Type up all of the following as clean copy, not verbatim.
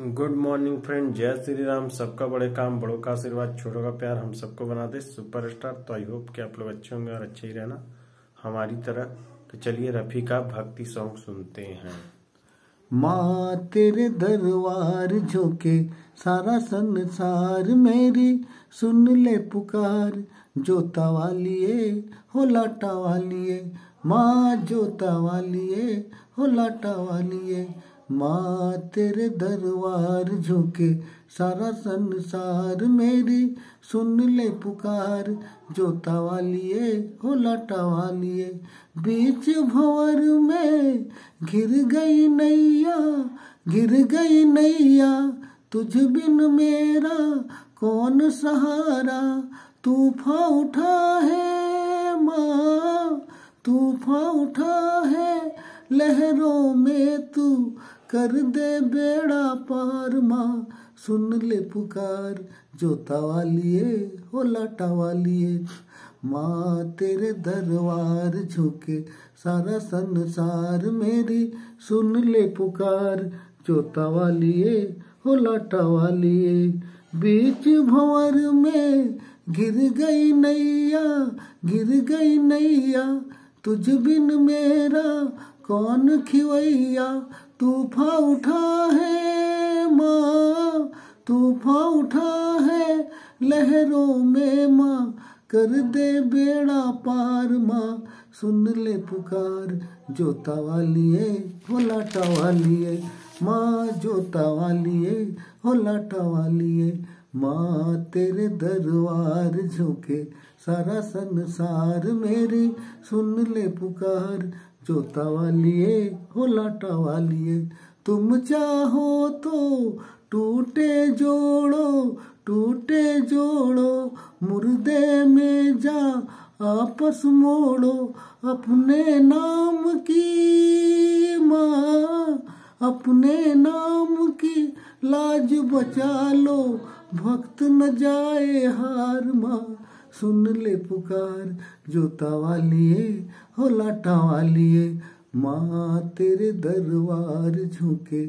Good morning friend, जय श्री राम। सबका बड़े काम, बड़ों का आशीर्वाद, छोटों का प्यार हम सबको बना दे सुपरस्टार। तो आई होप कि आप लोग अच्छे होंगे और अच्छे ही रहना हमारी तरह। तो चलिए रफ़ी का भक्ति सॉन्ग सुनते हैं। माँ तेरे दरबार झोंके सारा संसार, मेरी सुन ले पुकार। जोता वालिए हो लाटा वालिए, माँ जोता वालिए हो लाटा वालिए। माँ तेरे दरबार झोंके सारा संसार, मेरी सुन ले पुकार। जोता वालिए हो लाटा वालिए। बीच भंवर में घिर गई नैया, गिर गई नैया, तुझ बिन मेरा कौन सहारा। तूफान उठा है माँ, तूफान उठा है, लहरों में तू कर दे बेड़ा पार। माँ सुन ले पुकार। जोता वालिए हो लाटा वालिए, माँ तेरे दरबार झुके सारा संसार, मेरी सुन ले पुकार। जोता वालिए हो लाटा वालिए। बीच भंवर में गिर गई नैया, गिर गई नैया, तुझ बिन मेरा कौन खिवैया। तूफान उठा है माँ, तूफान उठा है, लहरों में माँ कर दे बेड़ा पार। माँ सुन ले पुकार। जोता वालिए हो लाटा वालिए, माँ जोता वालिए हो लाटा वालिए। माँ तेरे दरबार झोंके सारा संसार, मेरी सुन ले पुकार। जोता वालिए हो लाटा वालिए। तुम चाहो तो टूटे जोड़ो, टूटे जोड़ो, मुर्दे में जा आपस मोड़ो। अपने नाम की माँ, अपने नाम की लाज बचा लो, भक्त न जाए हार। माँ सुन ले पुकार। जोता वालिए हो लाटा वालिए, माँ तेरे दरबार झुके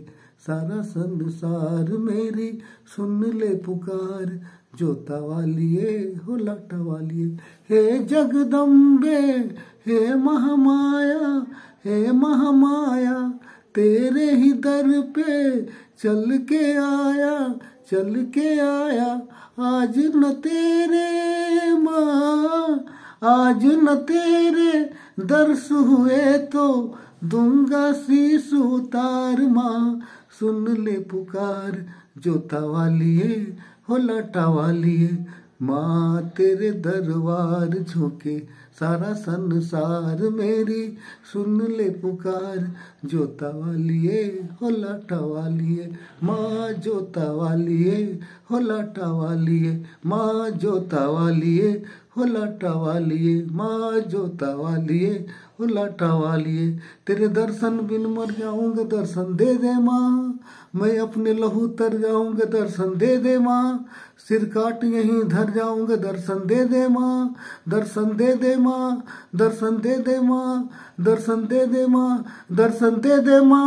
सारा संसार, मेरी सुन ले पुकार। जोता वालिए हो लाटा वालिए। हे जगदम्बे हे महामाया, हे महामाया, तेरे ही दर पे चल के आया, चल के आया। आज न तेरे माँ, आज न तेरे दर्श हुए तो दूंगा शीश उतार। माँ सुन ले पुकार। जोता वालिए हो लाटा वालिए, माँ तेरे दरबार झोंके सारा संसार, मेरी सुन ले पुकार। जोता वालिए हो लाटा वालिए, माँ जोता वालिए हो लाटा वालिए। माँ जोता वालिए हो लाटा वालिए, माँ जोता वालिए हो लाटा वालिए। तेरे दर्शन बिन मर जाऊंगा, दर्शन दे दे माँ। मैं अपने लहू तर जाऊंगा, दर्शन दे दे माँ। सिर काट यहीं धर जाऊंगा, दर्शन दे दे माँ। दर्शन दे दे माँ, दर्शन दे दे माँ, दर्शन दे दे माँ, दर्शन दे दे माँ।